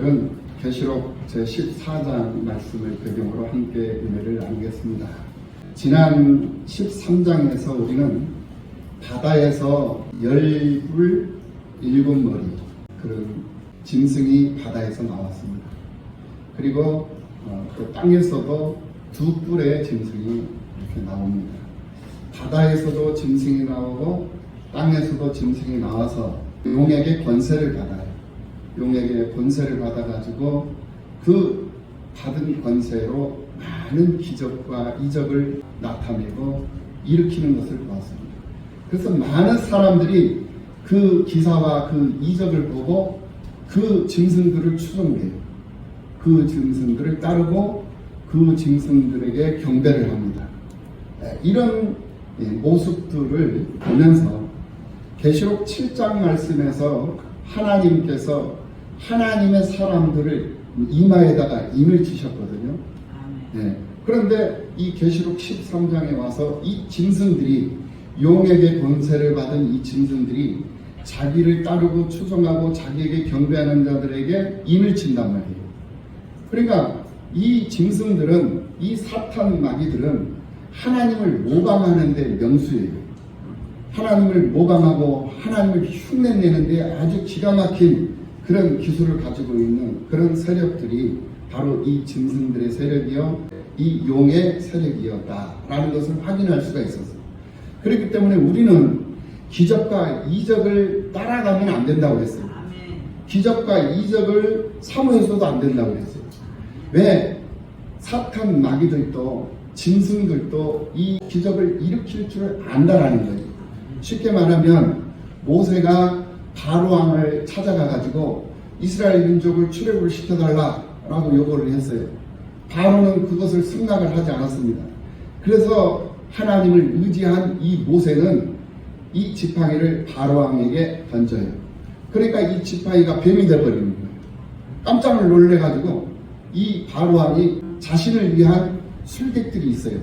오늘은 계시록 제14장 말씀을 배경으로 함께 은혜를 나누겠습니다. 지난 13장에서 우리는 바다에서 열불 7머리 그런 짐승이 바다에서 나왔습니다. 그리고 그 땅에서도 2뿔의 짐승이 이렇게 나옵니다. 바다에서도 짐승이 나오고 땅에서도 짐승이 나와서 용에게 권세를 받아요. 용에게 권세를 받아가지고 그 받은 권세로 많은 기적과 이적을 나타내고 일으키는 것을 보았습니다. 그래서 많은 사람들이 그 기사와 그 이적을 보고 그 짐승들을 추종해요. 그 짐승들을 따르고 그 짐승들에게 경배를 합니다. 이런 모습들을 보면서 계시록 7장 말씀에서 하나님께서 하나님의 사람들을 이마에다가 임을 지셨거든요. 그런데 이 계시록 13장에 와서 이 짐승들이 용에게 권세를 받은 이 짐승들이 자기를 따르고 추종하고 자기에게 경배하는 자들에게 임을 친단 말이에요. 그러니까 이 짐승들은, 이 사탄 마귀들은 하나님을 모방하는 데 명수예요. 하나님을 모방하고 하나님을 흉내내는데 아주 기가 막힌 그런 기술을 가지고 있는 그런 세력들이 바로 이 짐승들의 세력이요, 이 용의 세력이었다라는 것을 확인할 수가 있었어요. 그렇기 때문에 우리는 기적과 이적을 따라가면 안 된다고 했어요. 기적과 이적을 사모해서도 안 된다고 했어요. 왜? 사탄 마귀들도 짐승들도 이 기적을 일으킬 줄 안다라는 거예요. 쉽게 말하면 모세가 바로왕을 찾아가 가지고 이스라엘 민족을 출애굽을 시켜달라라고 요구를 했어요. 바로는 그것을 승낙을 하지 않았습니다. 그래서 하나님을 의지한 이 모세는 이 지팡이를 바로왕에게 던져요. 그러니까 이 지팡이가 뱀이 되어버리는 거예요. 깜짝 놀래가지고 이 바로왕이 자신을 위한 술객들이 있어요.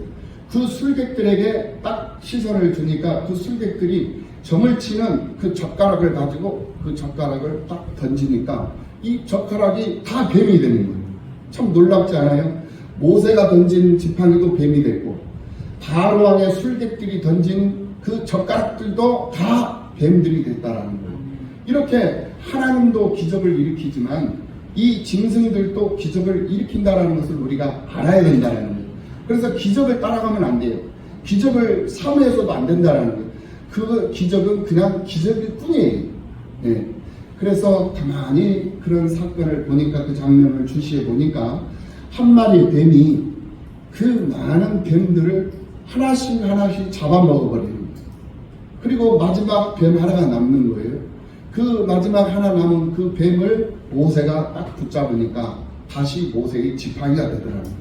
그 술객들에게 딱 시선을 주니까 그 술객들이 점을 치는 그 젓가락을 가지고 그 젓가락을 딱 던지니까 이 젓가락이 다 뱀이 되는 거예요. 참 놀랍지 않아요? 모세가 던진 지팡이도 뱀이 됐고 바로왕의 술객들이 던진 그 젓가락들도 다 뱀들이 됐다라는 거예요. 이렇게 하나님도 기적을 일으키지만 이 짐승들도 기적을 일으킨다라는 것을 우리가 알아야 된다는 거예요. 그래서 기적을 따라가면 안 돼요. 기적을 사모해서도 안 된다는 거예요. 그 기적은 그냥 기적일 뿐이에요. 그래서 가만히 그런 사건을 보니까, 그 장면을 주시해 보니까 한 마리 뱀이 그 많은 뱀들을 하나씩 잡아먹어버리는 거예요. 그리고 마지막 뱀 하나가 남는 거예요. 그 마지막 하나 남은 그 뱀을 모세가 딱 붙잡으니까 다시 모세의 지팡이가 되더라고요.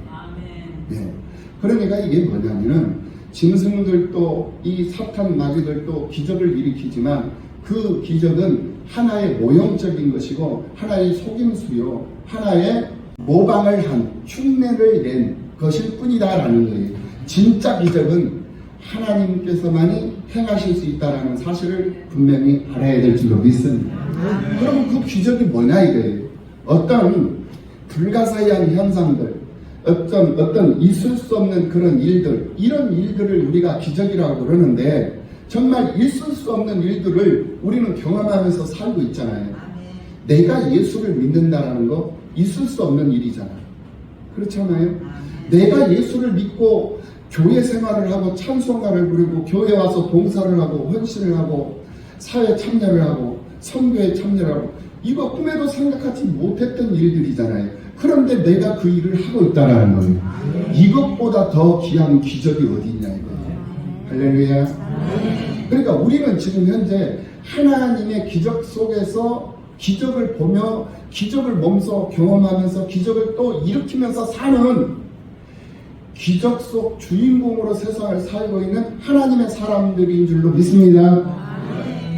그러니까 이게 뭐냐면은 짐승들도 이 사탄 마귀들도 기적을 일으키지만 그 기적은 하나의 모형적인 것이고 하나의 속임수요, 하나의 모방을 한 흉내를 낸 것일 뿐이다라는 거예요. 진짜 기적은 하나님께서만이 행하실 수 있다라는 사실을 분명히 알아야 될 줄로 믿습니다. 그럼 그 기적이 뭐냐 이거예요. 어떤 불가사의한 현상들, 어떤 있을 수 없는 그런 일들, 이런 일들을 우리가 기적이라고 그러는데 정말 있을 수 없는 일들을 우리는 경험하면서 살고 있잖아요. 내가 예수를 믿는다라는 거 있을 수 없는 일이잖아요. 그렇잖아요. 내가 예수를 믿고 교회 생활을 하고 찬송가를 부르고 교회 와서 봉사를 하고 헌신을 하고 사회 참여를 하고 선교에 참여를 하고 이거 꿈에도 생각하지 못했던 일들이잖아요. 그런데 내가 그 일을 하고 있다는 거예요. 이것보다 더 귀한 기적이 어디 있냐 이거예요. 할렐루야. 그러니까 우리는 지금 현재 하나님의 기적 속에서 기적을 보며 기적을 몸소 경험하면서 기적을 또 일으키면서 사는 기적 속 주인공으로 세상을 살고 있는 하나님의 사람들인 줄로 믿습니다.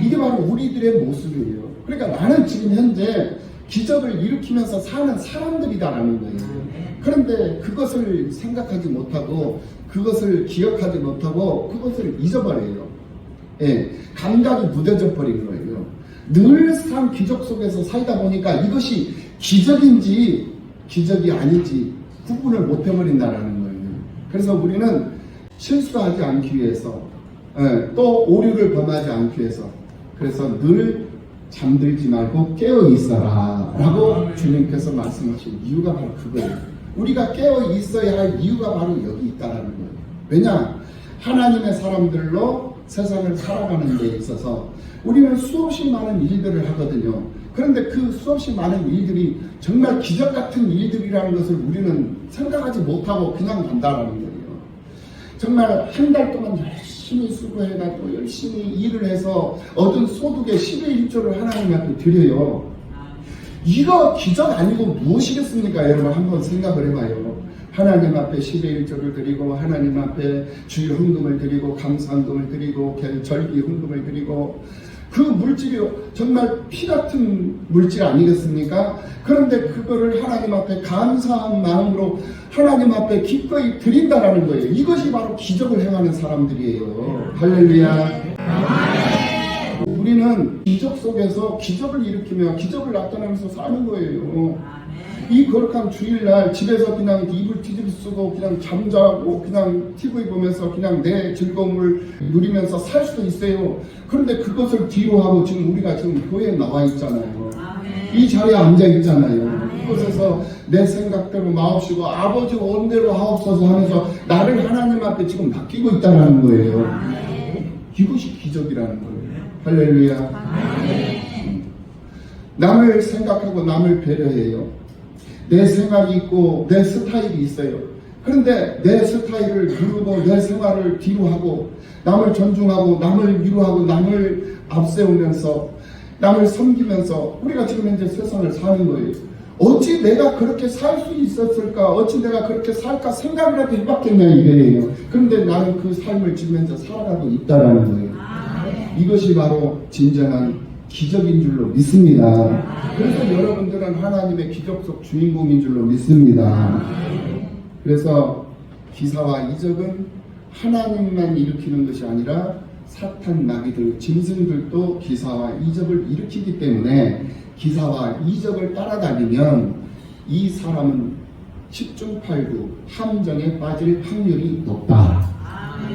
이게 바로 우리들의 모습이에요. 그러니까 나는 지금 현재 기적을 일으키면서 사는 사람들이다라는 거예요. 그런데 그것을 생각하지 못하고 그것을 기억하지 못하고 그것을 잊어버려요. 감각이 무뎌져 버린 거예요. 늘상 기적 속에서 살다 보니까 이것이 기적인지 기적이 아닌지 구분을 못 해버린다는 거예요. 그래서 우리는 실수하지 않기 위해서 또 오류를 범하지 않기 위해서 그래서 늘 잠들지 말고 깨어 있어라 라고 주님께서 말씀하신 이유가 바로 그거예요. 우리가 깨어 있어야 할 이유가 바로 여기 있다는 거예요. 왜냐? 하나님의 사람들로 세상을 살아가는 데 있어서 우리는 수없이 많은 일들을 하거든요. 그런데 그 수없이 많은 일들이 정말 기적 같은 일들이라는 것을 우리는 생각하지 못하고 그냥 간다라는 거예요. 정말 한 달 동안 열심히 수고해가지고 열심히 일을 해서 얻은 소득의 10의 1조를 하나님 앞에 드려요. 이거 기적 아니고 무엇이겠습니까? 여러분 한번 생각을 해봐요. 하나님 앞에 10의 1조를 드리고 하나님 앞에 주일 헌금을 드리고 감사헌금을 드리고 절기 헌금을 드리고 그 물질이 정말 피 같은 물질 아니겠습니까? 그런데 그거를 하나님 앞에 감사한 마음으로 하나님 앞에 기꺼이 드린다라는 거예요. 이것이 바로 기적을 행하는 사람들이에요. 할렐루야. 우리는 기적 속에서 기적을 일으키며 기적을 나타내면서 사는 거예요. 이 거룩한 주일날 집에서 그냥 이불 뒤집어 쓰고 그냥 잠자고 그냥 TV 보면서 그냥 내 즐거움을 누리면서 살 수도 있어요. 그런데 그것을 뒤로 하고 지금 우리가 지금 교회에 나와 있잖아요. 이 자리에 앉아 있잖아요. 이곳에서 내 생각대로 마옵시고 아버지 원대로 하옵소서 하면서 나를 하나님 앞에 지금 맡기고 있다는 거예요. 이것이 기적이라는 거예요. 할렐루야. 남을 생각하고 남을 배려해요. 내 생각이 있고 내 스타일이 있어요. 그런데 내 스타일을 누르고 내 생활을 뒤로 하고 남을 존중하고 남을 위로하고 남을 앞세우면서 남을 섬기면서 우리가 지금 현재 세상을 사는 거예요. 어찌 내가 그렇게 살 수 있었을까? 어찌 내가 그렇게 살까? 생각이라도 해봤겠냐 이거예요. 그런데 나는 그 삶을 지면서 살아가고 있다라는 거예요. 이것이 바로 진정한 기적인 줄로 믿습니다. 그래서 여러분들은 하나님의 기적 속 주인공인 줄로 믿습니다. 그래서 기사와 이적은 하나님만 일으키는 것이 아니라 사탄 마귀들 짐승들도 기사와 이적을 일으키기 때문에 기사와 이적을 따라다니면 이 사람은 10중 8구 함정에 빠질 확률이 높다.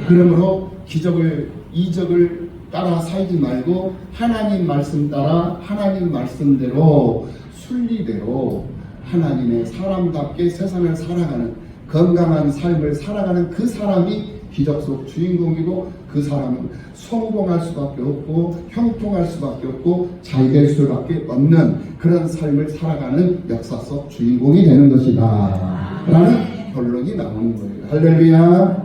그러므로 기적을 이적을 따라 살지 말고 하나님 말씀 따라 하나님 말씀대로 순리대로 하나님의 사람답게 세상을 살아가는 건강한 삶을 살아가는 그 사람이 기적 속 주인공이고 그 사람은 성공할 수밖에 없고 형통할 수밖에 없고 잘 될 수밖에 없는 그런 삶을 살아가는 역사 속 주인공이 되는 것이다 라는 결론이 나오는 거예요. 할렐루야.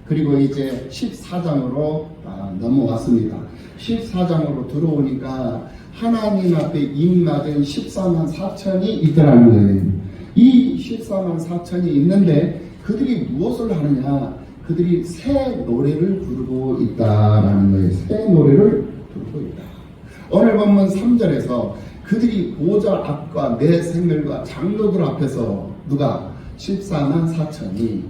그리고 이제 14장으로 넘어왔습니다. 14장으로 들어오니까 하나님 앞에 입맞은 14만 4천이 있더라는 거예요. 이 14만 4천이 있는데 그들이 무엇을 하느냐? 그들이 새 노래를 부르고 있다라는 거예요. 새 노래를 부르고 있다. 오늘 본문 3절에서 그들이 보좌 앞과 내 생물과 장로들 앞에서 누가 14만 4천이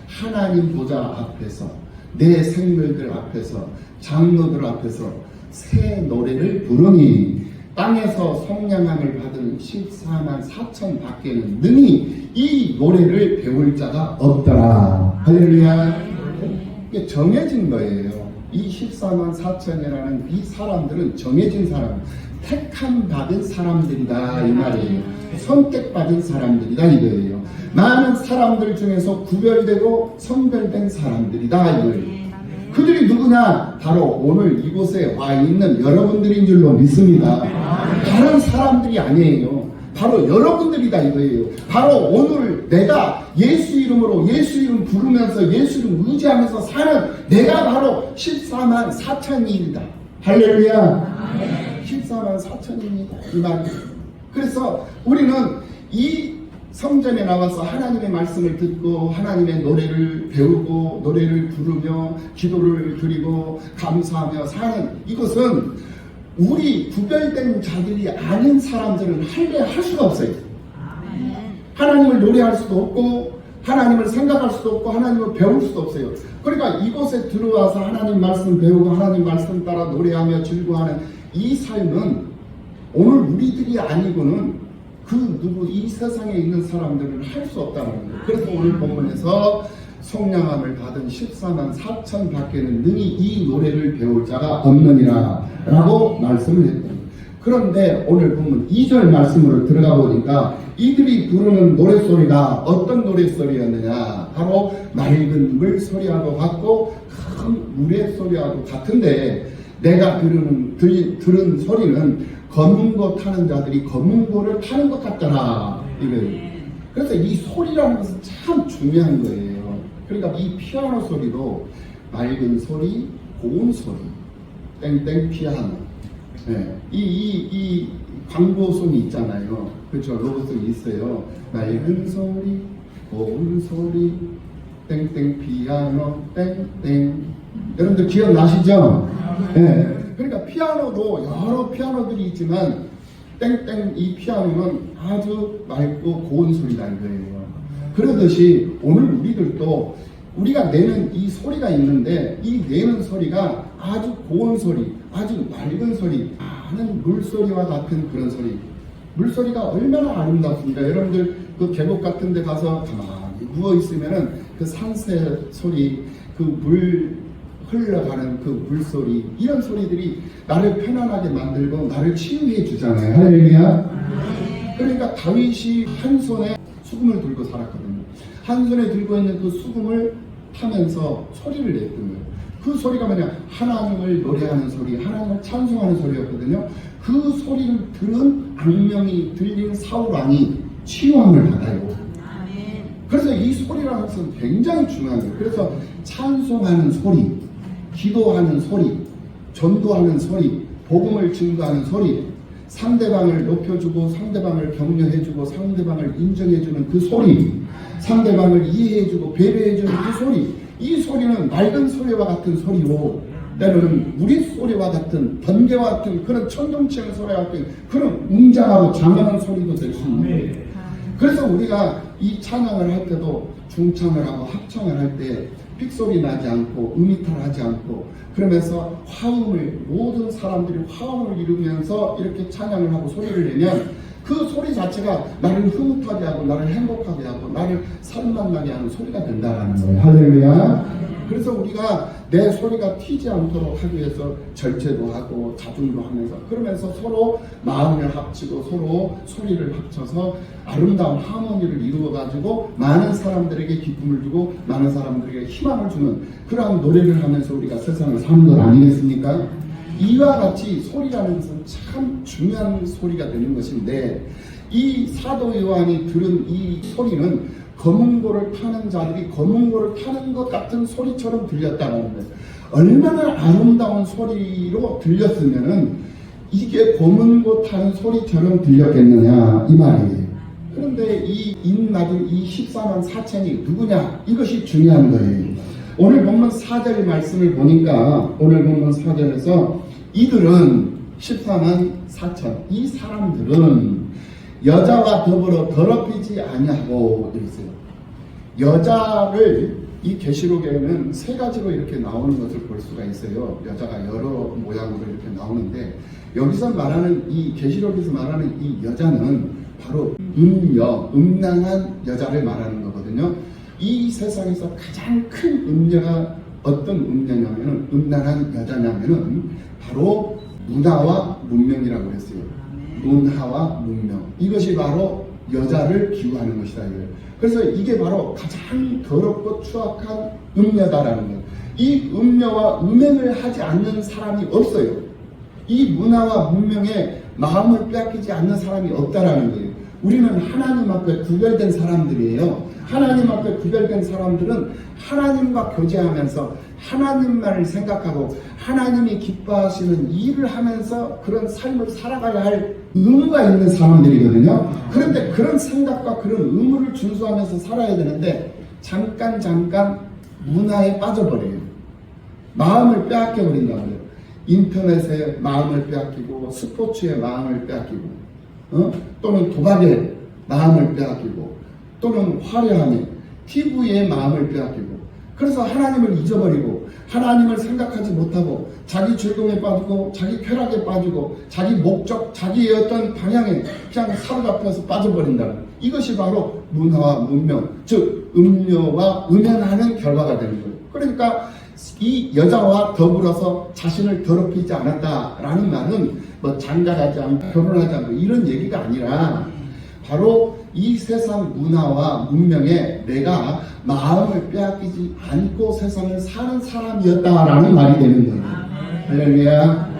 하나님 보좌 앞에서 내 생물들 앞에서 장로들 앞에서 새 노래를 부르니 땅에서 성량함을 받은 14만 4천 밖에는 능히 이 노래를 배울 자가 없더라. 할렐루야. 이게 정해진 거예요. 이 14만 4천이라는 이 사람들은 정해진 사람, 택함 받은 사람들이다 이 말이에요. 선택받은 사람들이다 이거예요. 많은 사람들 중에서 구별되고 선별된 사람들이다 이거예요. 그들이 누구냐? 바로 오늘 이곳에 와 있는 여러분들인 줄로 믿습니다. 다른 사람들이 아니에요. 바로 여러분들이다 이거예요. 바로 오늘 내가 예수 이름으로 예수 이름 부르면서 예수 이름 의지하면서 사는 내가 바로 14만 4천이다. 할렐루야. 14만 4천입니다. 이 말이에요. 그래서 우리는 이 성전에 나와서 하나님의 말씀을 듣고 하나님의 노래를 배우고 노래를 부르며 기도를 드리고 감사하며 사는 이것은 우리 구별된 자들이 아닌 사람들은 할례할 수가 없어요. 하나님을 노래할 수도 없고 하나님을 생각할 수도 없고 하나님을 배울 수도 없어요. 그러니까 이곳에 들어와서 하나님 말씀 배우고 하나님 말씀 따라 노래하며 즐거워하는 이 삶은 오늘 우리들이 아니고는 그 누구 이 세상에 있는 사람들은 할 수 없다는 거예요. 그래서 오늘 본문에서 속량함을 받은 14만 4천 밖에는 능히 이 노래를 배울 자가 없느니라 라고 말씀을 했거든요. 그런데 오늘 본문 2절 말씀으로 들어가 보니까 이들이 부르는 노랫소리가 어떤 노랫소리였느냐, 바로 맑은 물소리와도 같고 큰 물의 소리와도 같은데, 내가 들은 소리는 검은고 타는 자들이 검은고를 타는 것 같더라 이거예요. 그래서 이 소리라는 것은 참 중요한 거예요. 그러니까 이 피아노 소리도 맑은 소리, 고운 소리, 땡땡 피아노. 네. 이 광고송이 있잖아요. 그렇죠. 로고송이 있어요. 맑은 소리, 고운 소리, 땡땡 피아노, 땡땡. 여러분들 기억나시죠? 네. 그러니까 피아노도 여러 피아노들이 있지만 땡땡 이 피아노는 아주 맑고 고운 소리라는 거예요. 그러듯이 오늘 우리들도 우리가 내는 이 소리가 있는데, 이 내는 소리가 아주 고운 소리, 아주 맑은 소리, 많은 물소리와 같은 그런 소리. 물소리가 얼마나 아름답습니까? 여러분들 그 계곡 같은 데 가서 가만히 누워 있으면은 그 산새 소리, 그 물 흘러가는 그 물소리, 이런 소리들이 나를 편안하게 만들고 나를 치유해 주잖아요. 할렐루야. 그러니까 다윗이 한 손에 수금을 들고 살았거든요. 한 손에 들고 있는 그 수금을 타면서 소리를 냈던 거예요. 그 소리가 뭐냐, 하나님을 노래하는 소리, 하나님을 찬송하는 소리였거든요. 그 소리를 들은 악명이 들린 사울왕이 치유함을 받아요. 그래서 이 소리라는 것은 굉장히 중요한 거예요. 그래서 찬송하는 소리, 기도하는 소리, 전도하는 소리, 복음을 증거하는 소리, 상대방을 높여주고 상대방을 격려해주고 상대방을 인정해주는 그 소리, 상대방을 이해해주고 배려해주는 그 소리, 이 소리는 맑은 소리와 같은 소리로, 때로는 우리 소리와 같은, 번개와 같은 그런 천둥치는 소리와 같은 그런 웅장하고 장엄한 소리도 될 수 있는 거예요. 그래서 우리가 이 찬양을 할 때도 중창을 하고 합창을 할 때 픽소리 나지 않고 음이탈 하지 않고, 그러면서 화음을, 모든 사람들이 화음을 이루면서 이렇게 찬양을 하고 소리를 내면 그 소리 자체가 나를 흐뭇하게 하고 나를 행복하게 하고 나를 살만나게 하는 소리가 된다는 거예요. 할렐루야. 그래서 우리가 내 소리가 튀지 않도록 하기 위해서 절제도 하고 자중도 하면서, 그러면서 서로 마음을 합치고 서로 소리를 합쳐서 아름다운 하모니를 이루어 가지고 많은 사람들에게 기쁨을 주고 많은 사람들에게 희망을 주는 그러한 노래를 하면서 우리가 세상을 사는 것 아니겠습니까? 이와 같이 소리라는 것은 참 중요한 소리가 되는 것인데, 이 사도 요한이 들은 이 소리는 검은고를 타는 자들이 검은고를 타는 것 같은 소리처럼 들렸다는 거예요. 얼마나 아름다운 소리로 들렸으면은 이게 검은고 타는 소리처럼 들렸겠느냐 이 말이에요. 그런데 이 인마들 이 14만 4천이 누구냐, 이것이 중요한 거예요. 오늘 본문 4절 말씀을 보니까, 오늘 본문 4절에서 이들은 14만 4천, 이 사람들은 여자와 더불어 더럽히지 아니하고 있어요. 여자를 이 계시록에는 세 가지로 이렇게 나오는 것을 볼 수가 있어요. 여자가 여러 모양으로 이렇게 나오는데, 여기서 말하는 이 계시록에서 말하는 이 여자는 바로 음녀, 음란한 여자를 말하는 거거든요. 이 세상에서 가장 큰 음녀가 어떤 음녀냐면은, 음란한 여자냐면은 바로 문화와 문명이라고 했어요. 문화와 문명, 이것이 바로 여자를 기우하는 것이다 이거예요. 그래서 이게 바로 가장 더럽고 추악한 음녀다라는 거예요. 이 음녀와 음행을 하지 않는 사람이 없어요. 이 문화와 문명에 마음을 빼앗기지 않는 사람이 없다라는 거예요. 우리는 하나님 앞에 구별된 사람들이에요. 하나님 앞에 구별된 사람들은 하나님과 교제하면서 하나님만을 생각하고 하나님이 기뻐하시는 일을 하면서 그런 삶을 살아가야 할 의무가 있는 사람들이거든요. 그런데 그런 생각과 그런 의무를 준수하면서 살아야 되는데 잠깐 문화에 빠져버려요. 마음을 빼앗겨 버린다고 해요. 인터넷에 마음을 빼앗기고 스포츠에 마음을 빼앗기고 또는 도박에 마음을 빼앗기고 또는 화려함에 TV에 마음을 빼앗기고 그래서 하나님을 잊어버리고 하나님을 생각하지 못하고 자기 즐거움에 빠지고 자기 쾌락에 빠지고 자기 목적, 자기의 어떤 방향에 그냥 사로잡혀서 빠져버린다는, 이것이 바로 문화와 문명, 즉 음료와 음연하는 결과가 되는 거예요. 그러니까 이 여자와 더불어서 자신을 더럽히지 않았다라는 말은 뭐 장가가지 않고 결혼하지 않고 이런 얘기가 아니라 바로 이 세상 문화와 문명에 내가 마음을 빼앗기지 않고 세상을 사는 사람이었다라는 말이 되는 거예요. 할렐루야.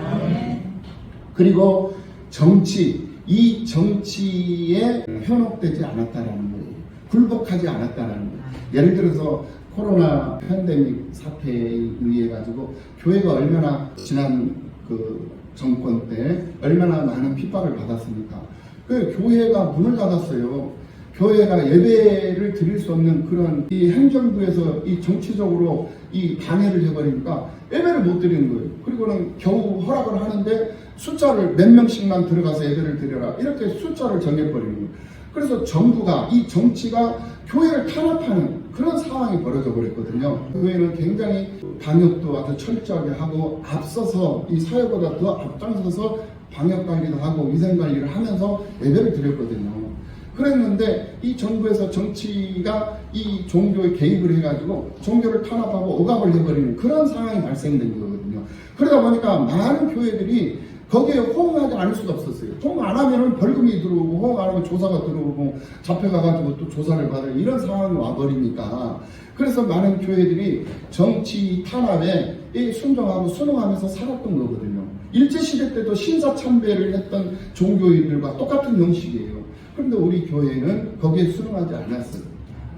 그리고 정치, 이 정치에 현혹되지 않았다라는 거예요. 굴복하지 않았다라는 거예요. 예를 들어서 코로나 팬데믹 사태에 의해 가지고 교회가 얼마나 지난 그 정권 때 얼마나 많은 핍박을 받았습니까? 그 교회가 문을 닫았어요. 교회가 예배를 드릴 수 없는 그런 이 행정부에서 이 정치적으로 이 방해를 해버리니까 예배를 못 드리는 거예요. 그리고는 겨우 허락을 하는데 숫자를 몇 명씩만 들어가서 예배를 드려라, 이렇게 숫자를 정해버리는 거예요. 그래서 정부가, 이 정치가 교회를 탄압하는 그런 상황이 벌어져 버렸거든요. 교회는 굉장히 방역도 아주 철저하게 하고 앞서서 이 사회보다 더 앞장서서 방역 관리도 하고 위생 관리를 하면서 예배를 드렸거든요. 그랬는데 이 정부에서 정치가 이 종교에 개입을 해가지고 종교를 탄압하고 억압을 해버리는 그런 상황이 발생된 거거든요. 그러다 보니까 많은 교회들이 거기에 호응하지 않을 수가 없었어요. 호응 안 하면 벌금이 들어오고, 호응 안 하면 조사가 들어오고, 잡혀가가지고 또 조사를 받을 이런 상황이 와버리니까, 그래서 많은 교회들이 정치 탄압에 순종하고 순응하면서 살았던 거거든요. 일제시대 때도 신사참배를 했던 종교인들과 똑같은 형식이에요. 그런데 우리 교회는 거기에 순응하지 않았어요.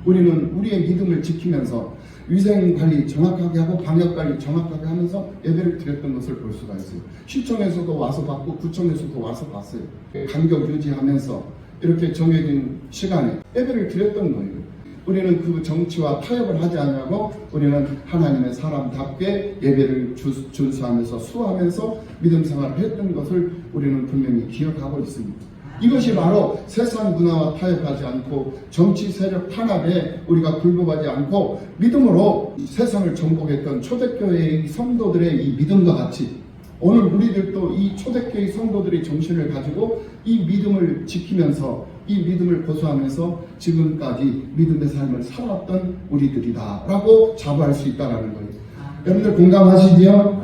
우리는 우리의 믿음을 지키면서 위생관리 정확하게 하고 방역관리 정확하게 하면서 예배를 드렸던 것을 볼 수가 있어요. 시청에서도 와서 받고 구청에서도 와서 봤어요. 간격 유지하면서 이렇게 정해진 시간에 예배를 드렸던 거예요. 우리는 그 정치와 타협을 하지 않냐고, 우리는 하나님의 사람답게 예배를 준수하면서 수하면서 믿음 생활을 했던 것을 우리는 분명히 기억하고 있습니다. 이것이 바로 세상 문화와 타협하지 않고 정치 세력 탄압에 우리가 굴복하지 않고 믿음으로 세상을 정복했던 초대교회의 성도들의 이 믿음과 같이 오늘 우리들도 이 초대교회 성도들의 정신을 가지고 이 믿음을 지키면서 이 믿음을 고수하면서 지금까지 믿음의 삶을 살았던 우리들이다 라고 자부할 수 있다는 거예요. 여러분들 공감하시지요?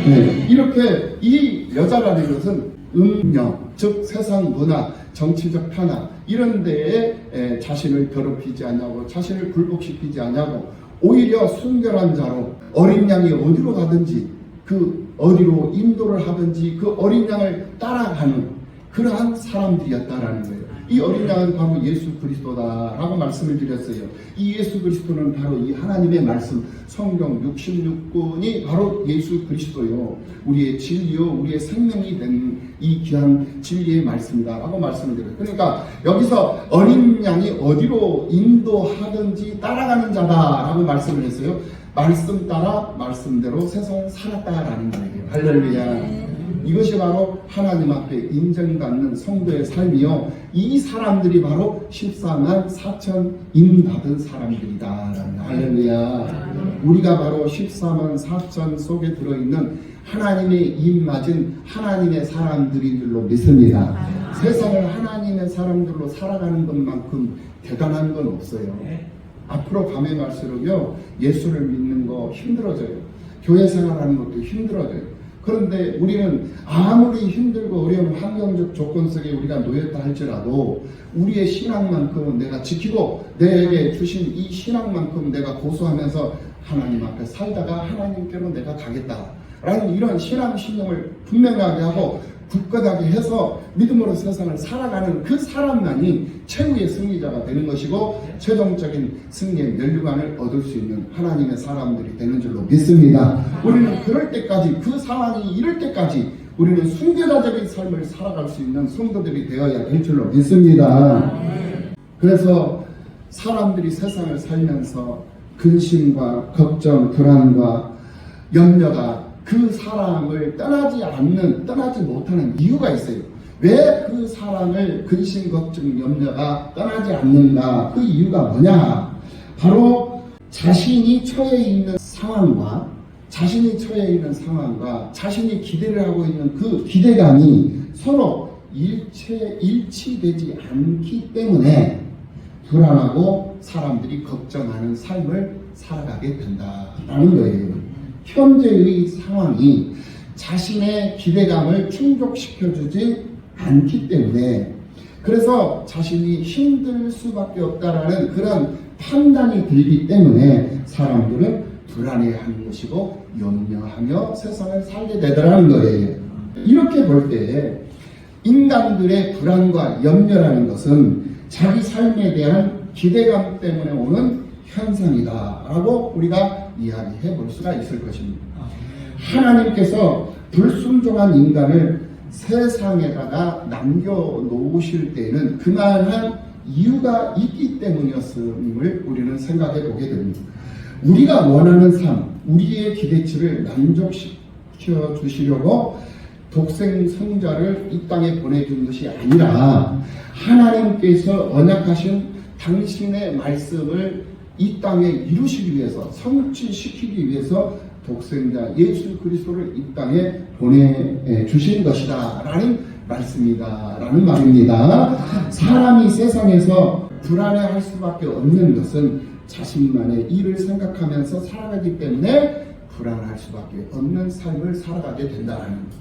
네. 이렇게 이 여자라는 것은 음령, 즉 세상 문화, 정치적 탄압 이런 데에 자신을 더럽히지 않냐고, 자신을 굴복시키지 않냐고, 오히려 순결한 자로 어린 양이 어디로 가든지 그 어디로 인도를 하든지 그 어린 양을 따라가는 그러한 사람들이었다라는 거예요. 이 어린 양은 바로 예수 그리스도다라고 말씀을 드렸어요. 이 예수 그리스도는 바로 이 하나님의 말씀, 성경 66권이 바로 예수 그리스도요, 우리의 진리요, 우리의 생명이 된 이 귀한 진리의 말씀이다라고 말씀을 드려요. 그러니까 여기서 어린 양이 어디로 인도하든지 따라가는 자다라고 말씀을 했어요. 말씀 따라 말씀대로 세상을 살았다라는 거예요. 할렐루야. 이것이 바로 하나님 앞에 인정받는 성도의 삶이요, 이 사람들이 바로 14만 4천 인받은 사람들이다. 할렐루야. 우리가 바로 14만 4천 속에 들어있는 하나님의 입맞은 하나님의 사람들인 줄로 믿습니다. 세상을 하나님의 사람들로 살아가는 것만큼 대단한 건 없어요. 앞으로 가면 갈수록요, 예수를 믿는 거 힘들어져요. 교회 생활하는 것도 힘들어져요. 그런데 우리는 아무리 힘들고 어려운 환경적 조건 속에 우리가 놓였다 할지라도 우리의 신앙만큼은 내가 지키고 내게 주신 이 신앙만큼 내가 고수하면서 하나님 앞에 살다가 하나님께로 내가 가겠다라는 이런 신앙신념을 분명하게 하고 굳건하게 해서 믿음으로 세상을 살아가는 그 사람만이 최후의 승리자가 되는 것이고 최종적인 승리의 면류관을 얻을 수 있는 하나님의 사람들이 되는 줄로 믿습니다. 우리는 그럴 때까지, 그 상황이 이럴 때까지 우리는 순교자적인 삶을 살아갈 수 있는 성도들이 되어야 될 줄로 믿습니다. 그래서 사람들이 세상을 살면서 근심과 걱정, 불안과 염려가 그 사람을 떠나지 못하는 이유가 있어요. 왜 그 사람을 근심, 걱정, 염려가 떠나지 않는가? 그 이유가 뭐냐? 바로 자신이 처해 있는 상황과 자신이 기대를 하고 있는 그 기대감이 서로 일치되지 않기 때문에 불안하고 사람들이 걱정하는 삶을 살아가게 된다라는 거예요. 현재의 상황이 자신의 기대감을 충족시켜주지 않기 때문에, 그래서 자신이 힘들 수밖에 없다라는 그런 판단이 들기 때문에 사람들은 불안해하는 것이고 염려하며 세상을 살게 되더라는 거예요. 이렇게 볼 때 인간들의 불안과 염려라는 것은 자기 삶에 대한 기대감 때문에 오는 현상이다라고 우리가 이야기해 볼 수가 있을 것입니다. 하나님께서 불순종한 인간을 세상에다가 남겨놓으실 때에는 그만한 이유가 있기 때문이었음을 우리는 생각해 보게 됩니다. 우리가 원하는 삶, 우리의 기대치를 만족시켜 주시려고 독생 성자를 이 땅에 보내준 것이 아니라 하나님께서 언약하신 당신의 말씀을 이 땅에 이루시기 위해서, 성취시키기 위해서 독생자 예수 그리스도를 이 땅에 보내주신 것이다 라는 말씀이다 라는 말입니다. 사람이 세상에서 불안해할 수밖에 없는 것은 자신만의 일을 생각하면서 살아가기 때문에 불안할 수밖에 없는 삶을 살아가게 된다는 것.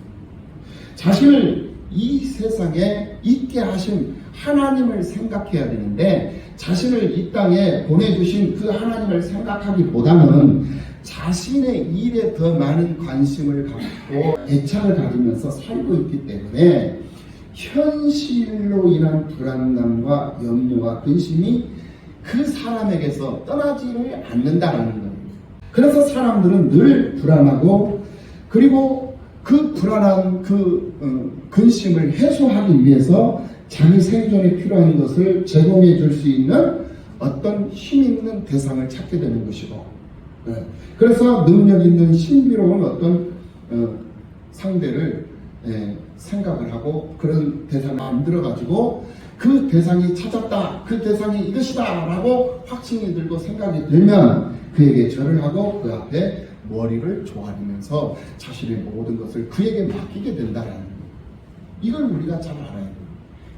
자신을 이 세상에 있게 하신 하나님을 생각해야 되는데, 자신을 이 땅에 보내주신 그 하나님을 생각하기보다는 자신의 일에 더 많은 관심을 갖고 애착을 가지면서 살고 있기 때문에 현실로 인한 불안감과 염려와 근심이 그 사람에게서 떠나지를 않는다는 거예요. 그래서 사람들은 늘 불안하고, 그리고 그 불안한 근심을 해소하기 위해서 자기 생존에 필요한 것을 제공해 줄 수 있는 어떤 힘 있는 대상을 찾게 되는 것이고, 그래서 능력 있는 신비로운 어떤 상대를 생각을 하고 그런 대상을 만들어 가지고 그 대상이 찾았다, 그 대상이 이것이다 라고 확신이 들고 생각이 들면 그에게 절을 하고 그 앞에 머리를 조아리면서 자신의 모든 것을 그에게 맡기게 된다는 거예요. 이걸 우리가 잘 알아야 돼요.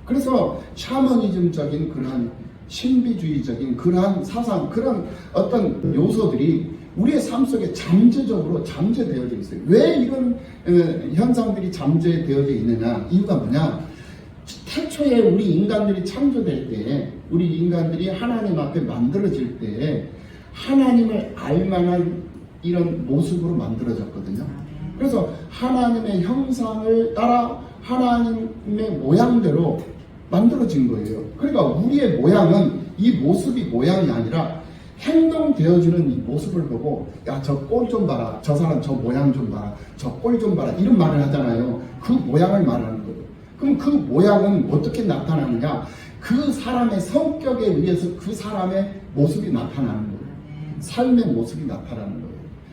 그래서 샤머니즘적인 그런 신비주의적인 그러한 사상, 그런 어떤 요소들이 우리의 삶 속에 잠재적으로 잠재되어져 있어요. 왜 이런 현상들이 잠재되어져 있느냐? 이유가 뭐냐? 태초에 우리 인간들이 창조될 때, 우리 인간들이 하나님 앞에 만들어질 때 하나님을 알만한 이런 모습으로 만들어졌거든요. 그래서 하나님의 형상을 따라 하나님의 모양대로 만들어진 거예요. 그러니까 우리의 모양은 이 모습이 모양이 아니라 행동되어주는 이 모습을 보고, 야, 저 꼴 좀 봐라, 저 사람 저 모양 좀 봐라, 저 꼴 좀 봐라, 이런 말을 하잖아요. 그 모양을 말하는 거예요. 그럼 그 모양은 어떻게 나타나느냐? 그 사람의 성격에 의해서 그 사람의 모습이 나타나는 거예요. 삶의 모습이 나타나는 거예요.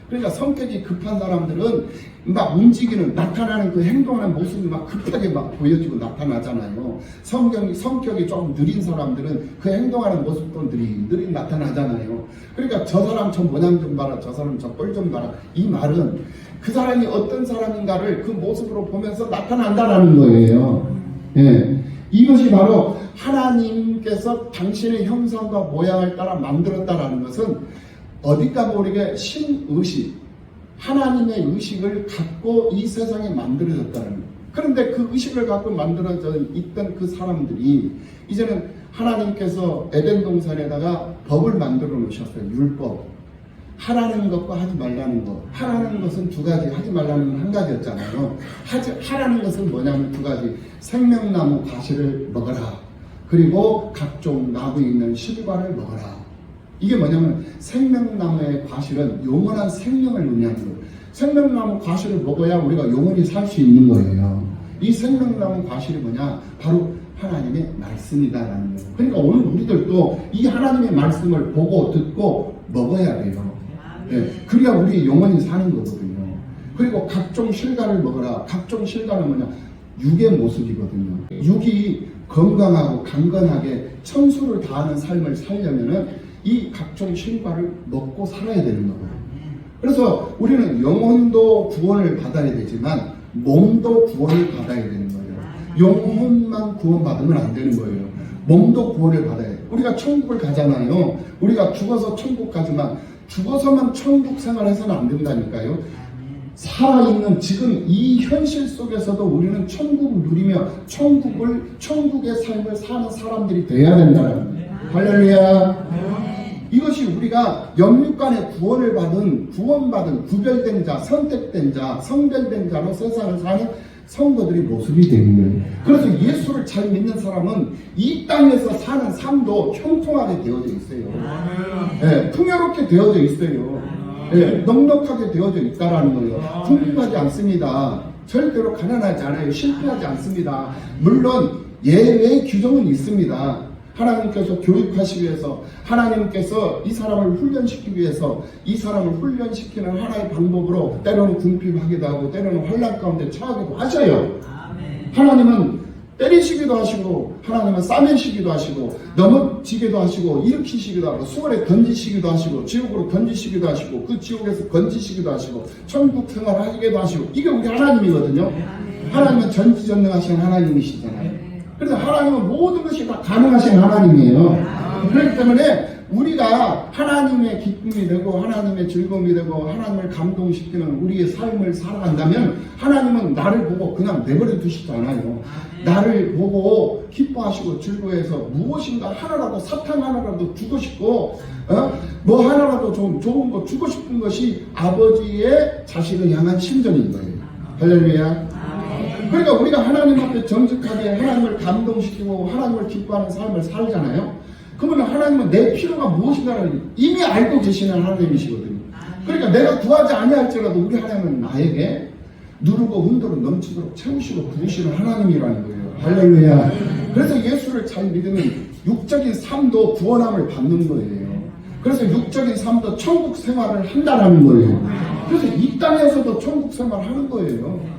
그러니까 성격이 급한 사람들은 막 움직이는, 나타나는 그 행동하는 모습이 막 급하게 막 보여지고 나타나잖아요. 성격이 조금 느린 사람들은 그 행동하는 모습도 느린 나타나잖아요. 그러니까 저 사람 저 모양 좀 봐라, 저 사람 저 꼴 좀 봐라. 이 말은 그 사람이 어떤 사람인가를 그 모습으로 보면서 나타난다라는 거예요. 예. 이것이 바로 하나님께서 당신의 형상과 모양을 따라 만들었다라는 것은 어디까 모르게 신의식, 하나님의 의식을 갖고 이 세상에 만들어졌다는 거예요. 그런데 그 의식을 갖고 만들어져 있던 그 사람들이 이제는 하나님께서 에덴 동산에다가 법을 만들어 놓으셨어요. 율법. 하라는 것과 하지 말라는 것. 하라는 것은 두 가지, 하지 말라는 건 한 가지였잖아요. 하라는 것은 뭐냐면 두 가지. 생명나무 과실을 먹어라. 그리고 각종 나무에 있는 실과를 먹어라. 이게 뭐냐면 생명나무의 과실은 영원한 생명을 의미하는 거예요. 생명나무 과실을 먹어야 우리가 영원히 살 수 있는 거예요. 이 생명나무 과실이 뭐냐? 바로 하나님의 말씀이다라는 거예요. 그러니까 오늘 우리들도 이 하나님의 말씀을 보고 듣고 먹어야 돼요. 네, 그래야 우리 영원히 사는 거거든요. 그리고 각종 실과를 먹어라. 각종 실과는 뭐냐? 육의 모습이거든요. 육이 건강하고 강건하게 천수를 다하는 삶을 살려면은 이 각종 신과를 먹고 살아야 되는 거예요. 그래서 우리는 영혼도 구원을 받아야 되지만 몸도 구원을 받아야 되는 거예요. 영혼만 구원받으면 안 되는 거예요. 몸도 구원을 받아야 돼요. 우리가 천국을 가잖아요. 우리가 죽어서 천국 가지만 죽어서만 천국 생활해서는 안 된다니까요. 살아있는 지금 이 현실 속에서도 우리는 천국을 누리며 천국의 삶을 사는 사람들이 돼야 된다는 거예요. 할렐루야. 이것이 우리가 영육간의 구원받은 구별된 자, 선택된 자, 성별된 자로 세상을 사는 성도들의 모습이 되는 거예요. 그래서 예수를 잘 믿는 사람은 이 땅에서 사는 삶도 형통하게 되어져 있어요. 네, 풍요롭게 되어져 있어요. 네, 넉넉하게 되어져 있다라는 거예요. 궁금하지 않습니다. 절대로 가난하지 않아요. 실패하지 않습니다. 물론 예외 규정은 있습니다. 하나님께서 교육하시기 위해서, 하나님께서 이 사람을 훈련시키기 위해서 이 사람을 훈련시키는 하나의 방법으로 때로는 궁핍하기도 하고 때로는 환난 가운데 처하기도 하셔요. 하나님은 때리시기도 하시고 하나님은 싸매시기도 하시고 넘어지기도 하시고 일으키시기도 하고 수월에 던지시기도 하시고 지옥으로 던지시기도 하시고 그 지옥에서 건지시기도 하시고 천국 생활하기도 하시고 이게 우리 하나님이거든요. 하나님은 전지전능하신 하나님이시잖아요. 그래서 하나님은 모든 것이 다 가능하신 하나님이에요. 그렇기 때문에 우리가 하나님의 기쁨이 되고 하나님의 즐거움이 되고 하나님을 감동시키는 우리의 삶을 살아간다면 하나님은 나를 보고 그냥 내버려 두시지 않아요. 나를 보고 기뻐하시고 즐거워해서 무엇인가 하나라도 사탕 하나라도 주고 싶고 뭐 하나라도 좀 좋은 거 주고 싶은 것이 아버지의 자식을 향한 심정인 거예요. 할렐루야. 그러니까 우리가 하나님 앞에 정직하게 하나님을 감동시키고 하나님을 기뻐하는 삶을 살잖아요. 그러면 하나님은 내 필요가 무엇인가를 이미 알고 계시는 하나님이시거든요. 그러니까 내가 구하지 아니할지라도 우리 하나님은 나에게 누르고 흔들어 넘치도록 채우시고 부으시는 하나님이라는 거예요. 할렐루야. 그래서 예수를 잘 믿으면 육적인 삶도 구원함을 받는 거예요. 그래서 육적인 삶도 천국 생활을 한다는 거예요. 그래서 이 땅에서도 천국 생활을 하는 거예요.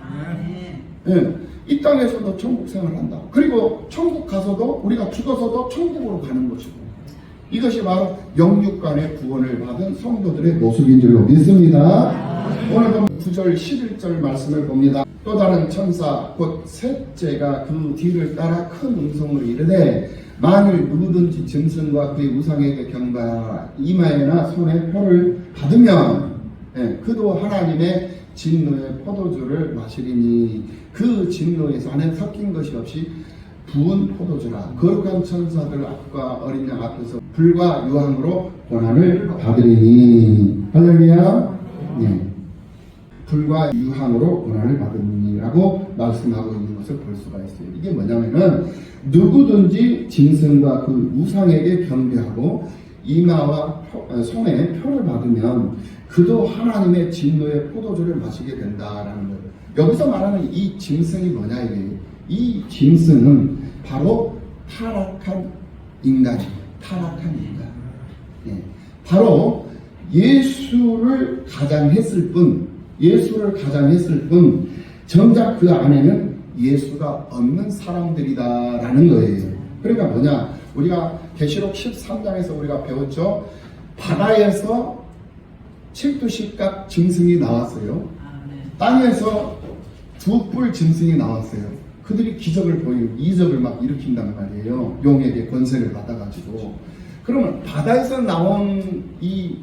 네, 이 땅에서도 천국 생활을 한다. 그리고 천국 가서도 우리가 죽어서도 천국으로 가는 것이고 이것이 바로 영육간의 구원을 받은 성도들의 모습인 줄로 믿습니다. 오늘 9절 11절 말씀을 봅니다. 또 다른 천사 곧 셋째가 그 뒤를 따라 큰 음성으로 이르되 만일 누구든지 짐승과 그의 우상에게 경배하라 이마에나 손에 표를 받으면 그도 하나님의 진노의 포도주를 마시리니 그 진노에서 안에 섞인 것이 없이 부은 포도주라. 거룩한 천사들 앞과 어린 양 앞에서 불과 유황으로 고난을 받으리니. 할렐루야. 네. 불과 유황으로 고난을 받으니라고 말씀하고 있는 것을 볼 수가 있어요. 이게 뭐냐면은 누구든지 짐승과 그 우상에게 경배하고 이마와 손에 표를 받으면 그도 하나님의 진노의 포도주를 마시게 된다라는 거예요. 여기서 말하는 이 짐승이 뭐냐 이게 이 짐승은 바로 타락한 인간이에요. 타락한 인간. 예. 바로 예수를 가장했을 뿐 정작 그 안에는 예수가 없는 사람들이다라는 거예요. 그러니까 뭐냐 우리가 계시록 13장에서 우리가 배웠죠. 바다에서 7두씩각 짐승이 나왔어요. 땅에서 2뿔 짐승이 나왔어요. 그들이 기적을 보이고 이적을 막 일으킨단 말이에요. 용에게 권세를 받아가지고. 그러면 바다에서 나온 이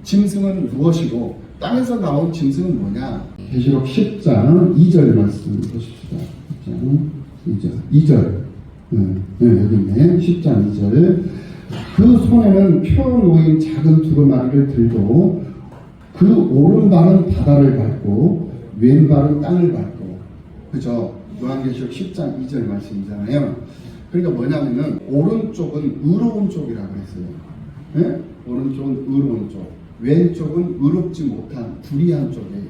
짐승은 무엇이고 땅에서 나온 짐승은 뭐냐? 계시록 10장 2절 말씀 보십시다. 2절. 여기 있네. 10장 2절. 그 손에는 표 놓인 작은 두루마리를 들고 그 오른발은 바다를 밟고 왼발은 땅을 밟고. 그죠? 요한계시록 10장 2절 말씀이잖아요. 그러니까 뭐냐면은 오른쪽은 의로운 쪽이라고 했어요. 네? 오른쪽은 의로운 쪽, 왼쪽은 의롭지 못한 불의한 쪽이에요.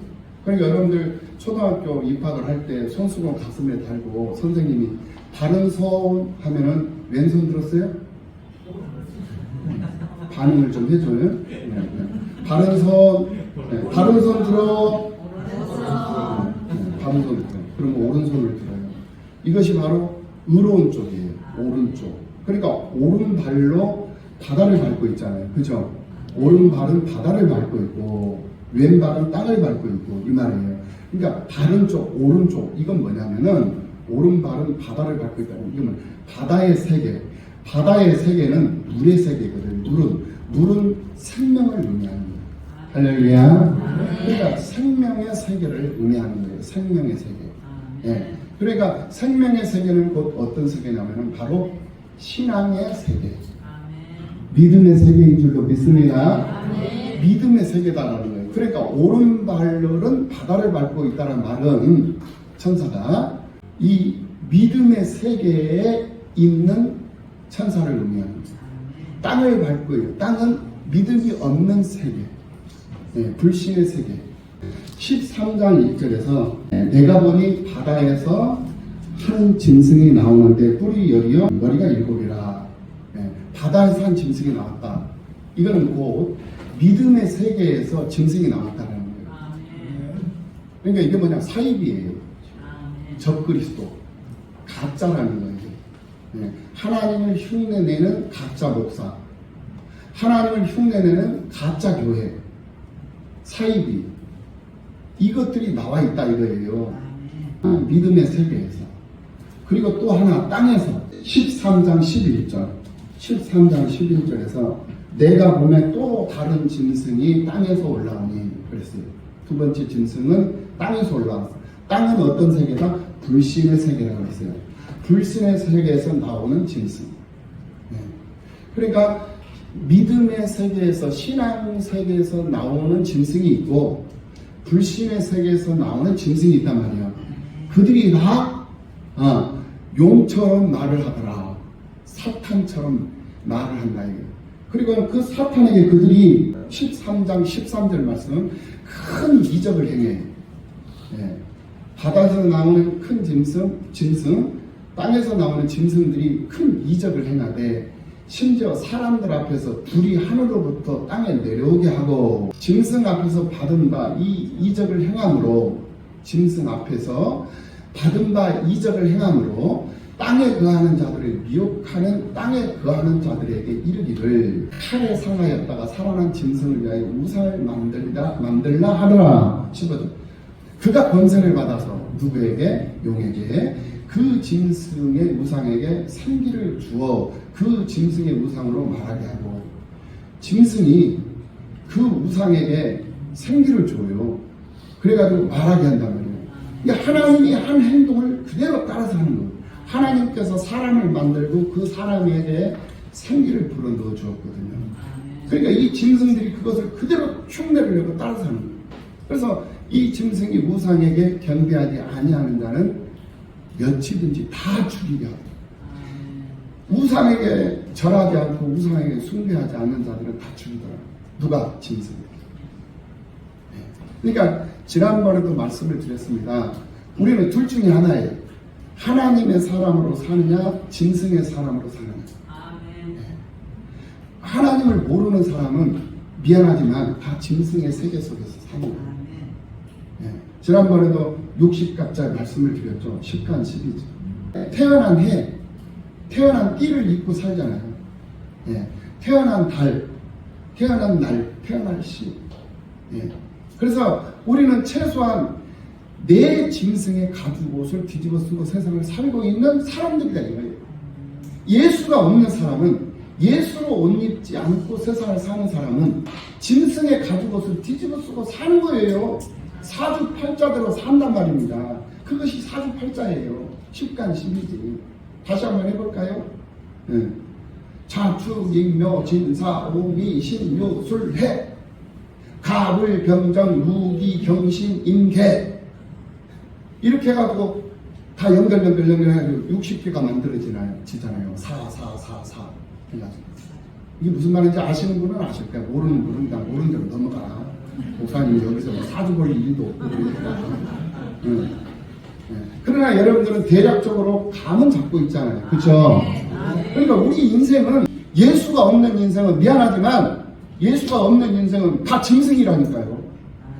그러니까 여러분들 초등학교 입학을 할 때 손수건 가슴에 달고 선생님이 바른 손 하면은 왼손 들었어요? 반응을 좀 해줘요. 바른 손 들어. 바른 손 들어. 그러면 오른손을 들어요. 이것이 바로 의로운 쪽이에요. 오른쪽. 그러니까 오른발로 바다를 밟고 있잖아요. 그죠? 오른발은 바다를 밟고 있고 왼발은 땅을 밟고 있고 이 말이에요. 그러니까 바른 쪽, 오른쪽 이건 뭐냐면은 오른발은 바다를 밟고 있다는 이건 바다의 세계. 바다의 세계는 물의 세계거든요. 물은 생명을 의미하는 거예요. 할렐루야. 그러니까 생명의 세계를 의미하는 거예요. 생명의 세계. 예. 그러니까 생명의 세계는 곧 어떤 세계냐면은 바로 신앙의 세계. 믿음의 세계인 줄로 믿습니다. 믿음의 세계다라는 거예요. 그러니까 오른발은 바다를 밟고 있다는 말은 천사가 이 믿음의 세계에 있는 천사를 의미합니다. 땅을 밟고 있어요. 땅은 믿음이 없는 세계, 불신의 세계. 13장 1절에서 내가 보니 바다에서 한 짐승이 나오는데 뿔이 열이요 머리가 7이라. 바다에서 한 짐승이 나왔다. 이거는 곧 믿음의 세계에서 짐승이 나왔다는 거예요. 그러니까 이게 뭐냐, 사입이에요. 적그리스도, 가짜라는 거예요. 하나님을 흉내내는 가짜 목사, 하나님을 흉내내는 가짜 교회, 사이비, 이것들이 나와 있다 이거예요. 믿음의 세계에서. 그리고 또 하나 땅에서 13장 11절에서 내가 보면 또 다른 짐승이 땅에서 올라오니 그랬어요. 두 번째 짐승은 땅에서 올라왔어. 땅은 어떤 세계다? 불신의 세계라고 했어요. 불신의 세계에서 나오는 짐승. 그러니까 믿음의 세계에서, 신앙 세계에서 나오는 짐승이 있고 불신의 세계에서 나오는 짐승이 있단 말이에요. 그들이 다 용처럼 말을 하더라. 사탄처럼 말을 한다 이거예요. 그리고 그 사탄에게 그들이 13장 13절 말씀은 큰 이적을 행해. 바다에서 나오는 큰 짐승, 땅에서 나오는 짐승들이 큰 이적을 행하되 심지어 사람들 앞에서 불이 하늘로부터 땅에 내려오게 하고 짐승 앞에서 받은 바 이 이적을 행함으로 짐승 앞에서 받은 바 이적을 행함으로 땅에 거하는 자들을 미혹하는 땅에 거하는 자들에게 이르기를 칼에 상하였다가 살아난 짐승을 위하여 우상을 만들라 하더라. 15절. 그가 권세를 받아서 누구에게? 용에게 그 짐승의 우상에게 생기를 주어 그 짐승의 우상으로 말하게 하고 짐승이 그 우상에게 생기를 줘요. 그래가지고 말하게 한단 말이에요. 그러니까 하나님이 한 행동을 그대로 따라서 하는 거예요. 하나님께서 사람을 만들고 그 사람에게 생기를 불어넣어 주었거든요. 그러니까 이 짐승들이 그것을 그대로 흉내를 내고 따라서 하는 거예요. 그래서 이 짐승이 우상에게 경배하지 아니하는 자는 며칠든지 다 죽이게 하고 우상에게 절하지 않고 우상에게 숭배하지 않는 자들은 다 죽이더라. 누가? 짐승. 그러니까 지난번에도 말씀을 드렸습니다. 우리는 둘 중에 하나예요. 하나님의 사람으로 사느냐 짐승의 사람으로 사느냐. 하나님을 모르는 사람은 미안하지만 다 짐승의 세계 속에서 사는 거예요. 지난번에도 60갑절 말씀을 드렸죠. 10간 12절. 태어난 띠를 입고 살잖아요. 태어난 달, 태어난 날, 태어날 시. 그래서 우리는 최소한 내 짐승의 가죽옷을 뒤집어 쓰고 세상을 살고 있는 사람들이다 이거예요. 예수가 없는 사람은, 예수로 옷 입지 않고 세상을 사는 사람은 짐승의 가죽옷을 뒤집어 쓰고 사는 거예요. 사주팔자대로 산단 말입니다. 그것이 사주팔자예요. 10간 12지. 다시 한번 해볼까요? 자축, 인묘, 진사, 오미, 신묘, 술, 해. 가불, 병정, 무기, 경신, 임계. 이렇게 해가지고 다 연결해가지고 60개가 만들어지잖아요. 4. 해가지고. 이게 무슨 말인지 아시는 분은 아실 거예요. 모르는 분은 그냥 모르는 대로 넘어가. 목사님 여기서 사주 볼 일도 없고 그러나 여러분들은 대략적으로 감은 잡고 있잖아요. 그렇죠? 그러니까 우리 인생은 예수가 없는 인생은 미안하지만 예수가 없는 인생은 다 짐승이라니까요.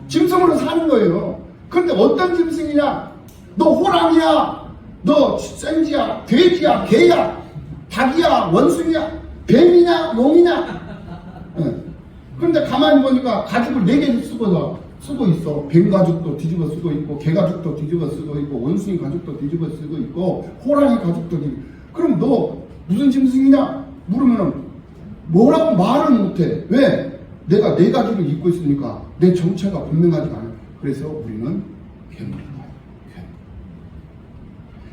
짐승으로 사는 거예요. 그런데 어떤 짐승이냐? 너 호랑이야, 너 생쥐야, 돼지야, 개야, 닭이야, 원숭이야. 뱀이냐 용이냐. 그런데 가만히 보니까 가죽을 4개를 쓰고 있어. 뱀 가죽도 뒤집어 쓰고 있고, 개 가죽도 뒤집어 쓰고 있고, 원숭이 가죽도 뒤집어 쓰고 있고, 호랑이 가죽도 뒤집어. 그럼 너 무슨 짐승이냐 물으면은 뭐라고 말은 못해. 왜? 내가 4가지를 입고 있으니까 내 정체가 분명하지가 않아. 그래서 우리는 괴물이야.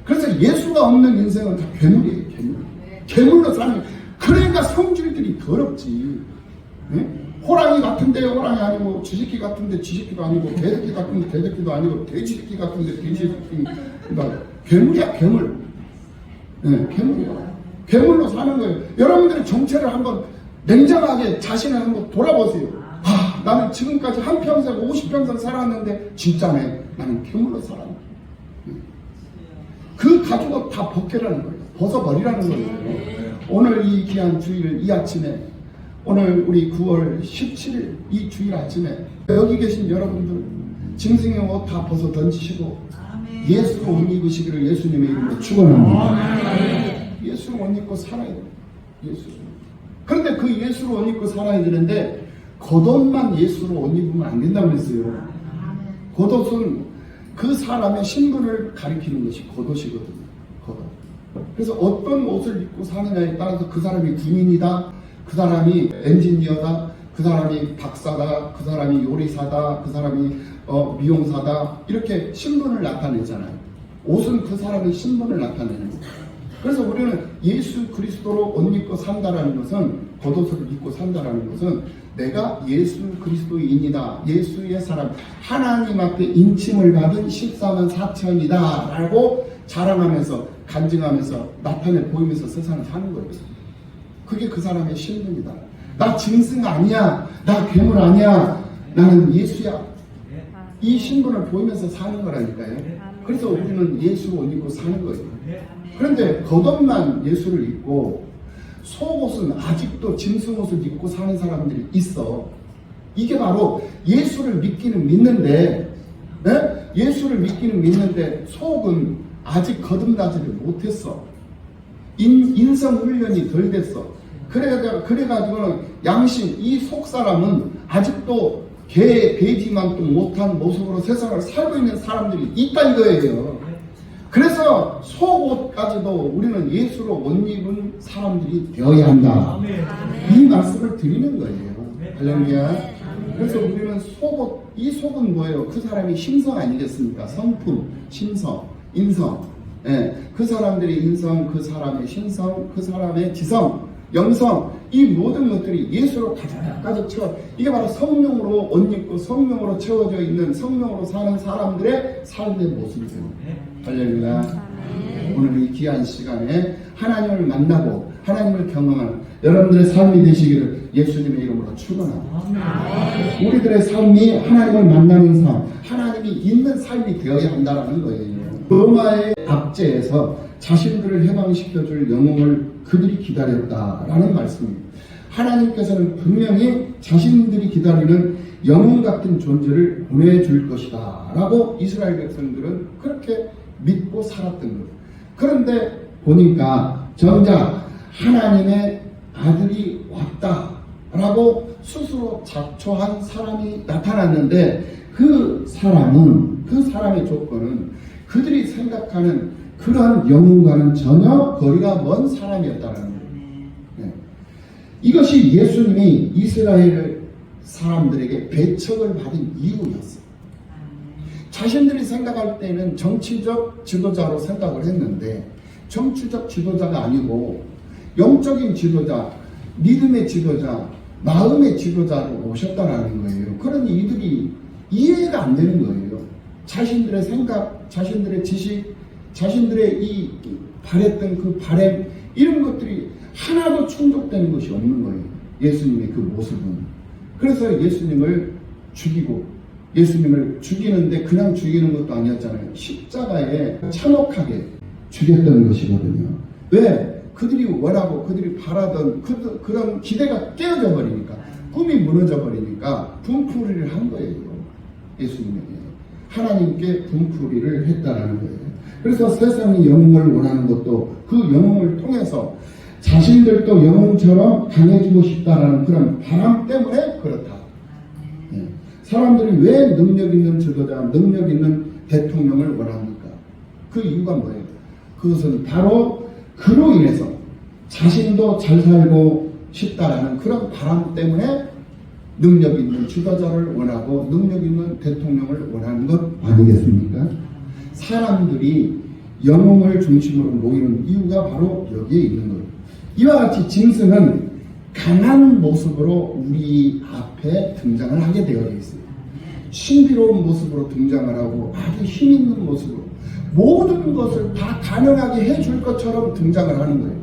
그래서 예수가 없는 인생은 다 괴물이에요. 괴물로 사는 거예요. 그러니까 성질들이 더럽지. 호랑이 같은데 호랑이 아니고, 쥐새끼 같은데 쥐새끼도 아니고, 개새끼 같은데 개새끼도 아니고, 돼지새끼 같은데 돼지새끼. 그러니까 괴물이야, 괴물. 괴물이야. 괴물로 사는 거예요. 여러분들의 정체를 한번 냉정하게 자신을 한번 돌아보세요. 아, 나는 지금까지 한평생 50평생 살았는데 진짜네. 나는 괴물로 살았네. 그 가죽을 다 벗겨라는 거예요. 벗어버리라는 거예요. 오늘 이 귀한 주일, 이 아침에, 오늘 우리 9월 17일 이 주일 아침에 여기 계신 여러분들 짐승의 옷 다 벗어 던지시고 예수로 옷 입으시기를 예수님의 이름으로 축원합니다. 예수로 옷 입고 살아야 돼요. 예수. 그런데 그 예수로 옷 입고 살아야 되는데 겉옷만 예수로 옷 입으면 안 된다고 했어요. 겉옷은 그 사람의 신분을 가리키는 것이 겉옷이거든요. 겉옷. 그래서 어떤 옷을 입고 사느냐에 따라서 그 사람이 군인이다, 그 사람이 엔지니어다, 그 사람이 박사다, 그 사람이 요리사다, 그 사람이 미용사다, 이렇게 신분을 나타내잖아요. 옷은 그 사람의 신분을 나타내는 거예요. 그래서 우리는 예수 그리스도로 옷 입고 산다라는 것은, 겉옷을 입고 산다라는 것은 내가 예수 그리스도인이다, 예수의 사람, 하나님 앞에 인침을 받은 14만 4천이다 라고 자랑하면서 간증하면서 나타내 보이면서 세상을 사는 거예요. 그게 그 사람의 신분이다. 나 짐승 아니야, 나 괴물 아니야, 나는 예수야. 이 신분을 보이면서 사는 거라니까요. 그래서 우리는 예수로 옷 입고 사는 거예요. 그런데 겉옷만 예수를 입고 속옷은 아직도 짐승 옷을 입고 사는 사람들이 있어. 이게 바로 예수를 믿기는 믿는데, 예수를 믿기는 믿는데 속은 아직 거듭나지를 못했어. 인성 훈련이 덜 됐어. 그래가지고는 양심, 이 속 사람은 아직도 배지만 또 못한 모습으로 세상을 살고 있는 사람들이 있다 이거예요. 그래서 속옷까지도 우리는 예수로 옷 입은 사람들이 되어야 한다. 이 말씀을 드리는 거예요. 할렐루야. 그래서 우리는 속옷, 이 속은 뭐예요? 그 사람이 심성 아니겠습니까? 성품, 심성, 인성. 그 사람들의 인성, 그 사람의 심성, 그 사람의 지성, 영성, 이 모든 것들이 예수로 가득 채워. 이게 바로 성령으로 옷 입고 성령으로 채워져 있는, 성령으로 사는 사람들의 삶의 모습이에요. 할렐루야. 오늘 이 귀한 시간에 하나님을 만나고 하나님을 경험하는 여러분들의 삶이 되시기를 예수님의 이름으로 축원합니다. 우리들의 삶이 하나님을 만나는 삶, 하나님이 있는 삶이 되어야 한다는 거예요. 로마의 압제에서 자신들을 해방시켜줄 영웅을 그들이 기다렸다라는 말씀입니다. 하나님께서는 분명히 자신들이 기다리는 영웅 같은 존재를 보내줄 것이다 라고 이스라엘 백성들은 그렇게 믿고 살았던 거예요. 그런데 보니까 정작 하나님의 아들이 왔다 라고 스스로 자초한 사람이 나타났는데, 그 사람은, 그 사람의 조건은 그들이 생각하는 그런 영웅과는 전혀 거리가 먼 사람이었다는 거예요. 이것이 예수님이 이스라엘 사람들에게 배척을 받은 이유였어요. 자신들이 생각할 때는 정치적 지도자로 생각을 했는데 정치적 지도자가 아니고 영적인 지도자, 믿음의 지도자, 마음의 지도자로 오셨다라는 거예요. 그러니 이들이 이해가 안 되는 거예요. 자신들의 생각, 자신들의 지식, 자신들의 이 바랬던 그 바램, 이런 것들이 하나도 충족되는 것이 없는 거예요. 예수님의 그 모습은. 그래서 예수님을 죽이고, 예수님을 죽이는데 그냥 죽이는 것도 아니었잖아요. 십자가에 참혹하게 죽였던 것이거든요. 왜? 그들이 원하고 그들이 바라던 그런 기대가 깨어져 버리니까, 꿈이 무너져 버리니까 분풀이를 한 거예요. 예수님에게 하나님께 분풀이를 했다라는 거예요. 그래서 세상이 영웅을 원하는 것도 그 영웅을 통해서 자신들도 영웅처럼 강해지고 싶다라는 그런 바람 때문에 그렇다. 예. 사람들이 왜 능력 있는 지도자, 능력 있는 대통령을 원합니까? 그 이유가 뭐예요? 그것은 바로 그로 인해서 자신도 잘 살고 싶다라는 그런 바람 때문에 능력 있는 지도자를 원하고 능력 있는 대통령을 원하는 것 아니겠습니까? 사람들이 영웅을 중심으로 모이는 이유가 바로 여기에 있는 거예요. 이와 같이 짐승은 강한 모습으로 우리 앞에 등장을 하게 되어 있어요. 신비로운 모습으로 등장을 하고 아주 힘있는 모습으로 모든 것을 다 가능하게 해줄 것처럼 등장을 하는 거예요.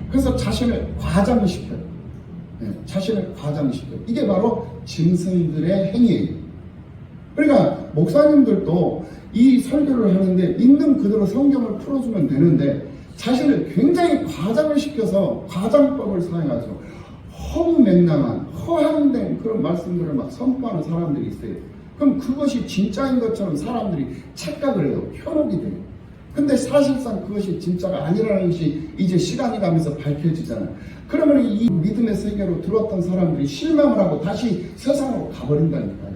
그래서 자신을 과장시켜요. 네, 자신을 과장시켜요. 이게 바로 짐승들의 행위예요. 그러니까 목사님들도 이 설교를 하는데 있는 그대로 성경을 풀어주면 되는데 자신을 굉장히 과장을 시켜서 과장법을 사용해서 허무맹랑한 허황된 그런 말씀들을 막 선포하는 사람들이 있어요. 그럼 그것이 진짜인 것처럼 사람들이 착각을 해요. 현혹이 돼요. 근데 사실상 그것이 진짜가 아니라는 것이 이제 시간이 가면서 밝혀지잖아요. 그러면 이 믿음의 세계로 들어왔던 사람들이 실망을 하고 다시 세상으로 가버린다니까요.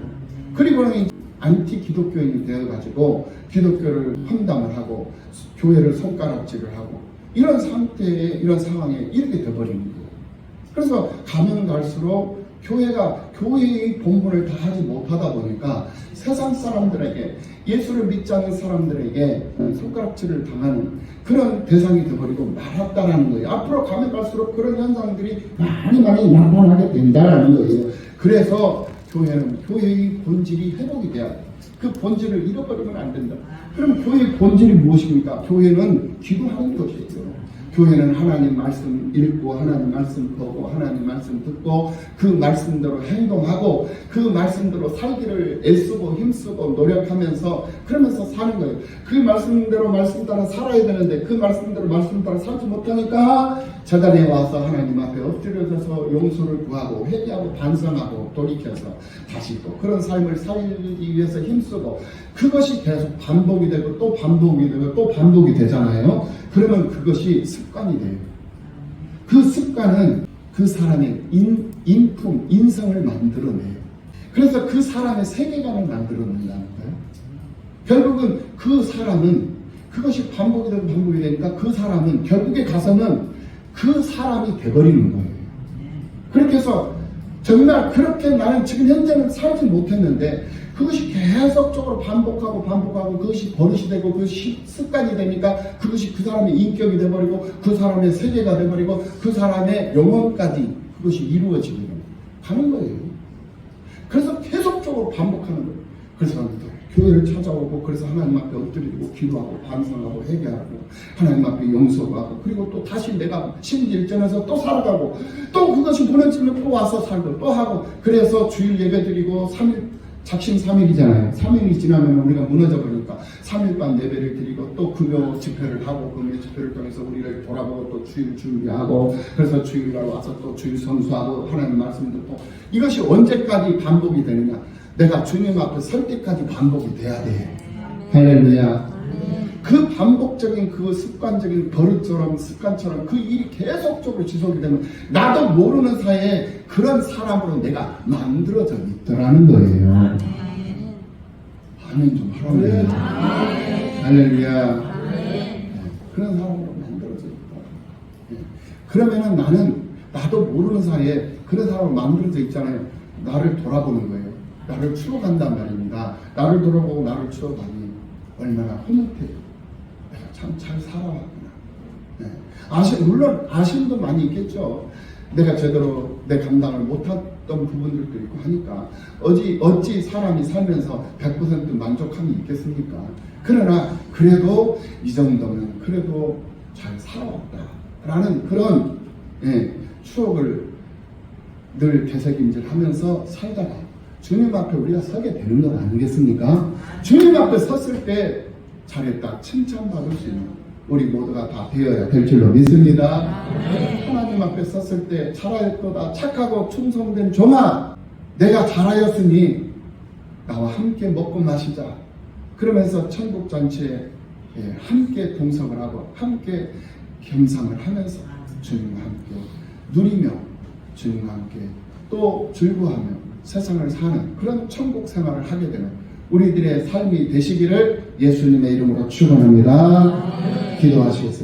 그리고는 안티 기독교인이 되어가지고 기독교를 험담을 하고 교회를 손가락질을 하고 이런 상태에 이런 상황에 이렇게 돼버리는 거예요. 그래서 가면 갈수록 교회가 교회의 본분을 다 하지 못하다 보니까 세상 사람들에게 예수를 믿지 않는 사람들에게 손가락질을 당하는 그런 대상이 되어버리고 말았다라는 거예요. 앞으로 가면 갈수록 그런 현상들이 많이 나타나게 된다라는 거예요. 그래서 교회는 교회의 본질이 회복이 돼야 돼. 그 본질을 잃어버리면 안 된다. 그럼 교회의 본질이 무엇입니까? 교회는 기도하는 것이에요. 교회는 하나님 말씀 읽고 하나님 말씀 보고 하나님 말씀 듣고 그 말씀대로 행동하고 그 말씀대로 살기를 애쓰고 힘쓰고 노력하면서 그러면서 사는 거예요. 그 말씀대로 말씀 따라 살아야 되는데 그 말씀대로 말씀 따라 살지 못하니까 제자리에 와서 하나님 앞에 엎드려져서 용서를 구하고 회개하고 반성하고 돌이켜서 다시 또 그런 삶을 살기 위해서 힘쓰고 그것이 계속 반복이 되고 또 반복이 되고 또 반복이 되잖아요. 그러면 그것이 습관이 돼요. 그 습관은 그 사람의 인품, 인성을 만들어내요. 그래서 그 사람의 세계관을 만들어낸다는 거예요. 결국은 그 사람은 그것이 반복이 되고 반복이 되니까 그 사람은 결국에 가서는 그 사람이 돼버리는 거예요. 그렇게 해서 정말 그렇게 나는 지금 현재는 살지 못했는데 그것이 계속적으로 반복하고 그것이 버릇이 되고 그것이 습관이 되니까 그것이 그 사람의 인격이 돼버리고 그 사람의 세계가 돼버리고 그 사람의 영혼까지 그것이 이루어지게 가는 거예요. 그래서 계속적으로 반복하는 거예요. 그래서 교회를 찾아오고 그래서 하나님 앞에 엎드리고 기도하고 반성하고 회개하고 하나님 앞에 용서하고 그리고 또 다시 내가 심지일전에서 또 살아가고 또 그것이 무너지면 또 와서 살고 또 하고 그래서 주일 예배 드리고 3일 작심 3일이잖아요. 3일이 지나면 우리가 무너져 버리니까 3일반 예배를 드리고 또 금요 집회를 하고 금요 집회를 통해서 우리를 돌아보고 또 주일 준비하고 그래서 주일날 와서 또 주일 선수하고 하나님 말씀 듣고 이것이 언제까지 반복이 되느냐? 내가 주님 앞에 설 때까지 반복이 돼야 돼. 할렐루야. 그 반복적인 그 습관적인 버릇처럼 습관처럼 그 일이 계속적으로 지속이 되면 나도 모르는 사이에 그런 사람으로 내가 만들어져 있더라는 거예요. 아멘 좀 하라고요. 할렐루야. 그런 사람으로 만들어져 있다. 그러면은 나도 모르는 사이에 그런 사람으로 만들어져 있잖아요. 나를 돌아보는 거예요. 나를 추억한단 말입니다. 나를 돌아보고 나를 추억하니 얼마나 흐뭇해요. 내가 참 잘 살아왔구나. 네. 물론 아쉬움도 많이 있겠죠. 내가 제대로 내 감당을 못했던 부분들도 있고 하니까 어찌 사람이 살면서 100% 만족함이 있겠습니까? 그러나 그래도 이 정도면 그래도 잘 살아왔다라는 그런 추억을 늘 되새김질하면서 살다가 주님 앞에 우리가 서게 되는 건 아니겠습니까? 주님 앞에 섰을 때 잘했다 칭찬받을 수 있는 우리 모두가 다 되어야 될 줄로 믿습니다. 하나님 앞에 섰을 때 잘하였도다 착하고 충성된 종아 내가 잘하였으니 나와 함께 먹고 마시자 그러면서 천국잔치에 함께 동성을 하고 함께 겸상을 하면서 주님과 함께 누리며 주님과 함께 또 즐거워하며 세상을 사는 그런 천국 생활을 하게 되는 우리들의 삶이 되시기를 예수님의 이름으로 축원합니다. 기도하시겠습니다.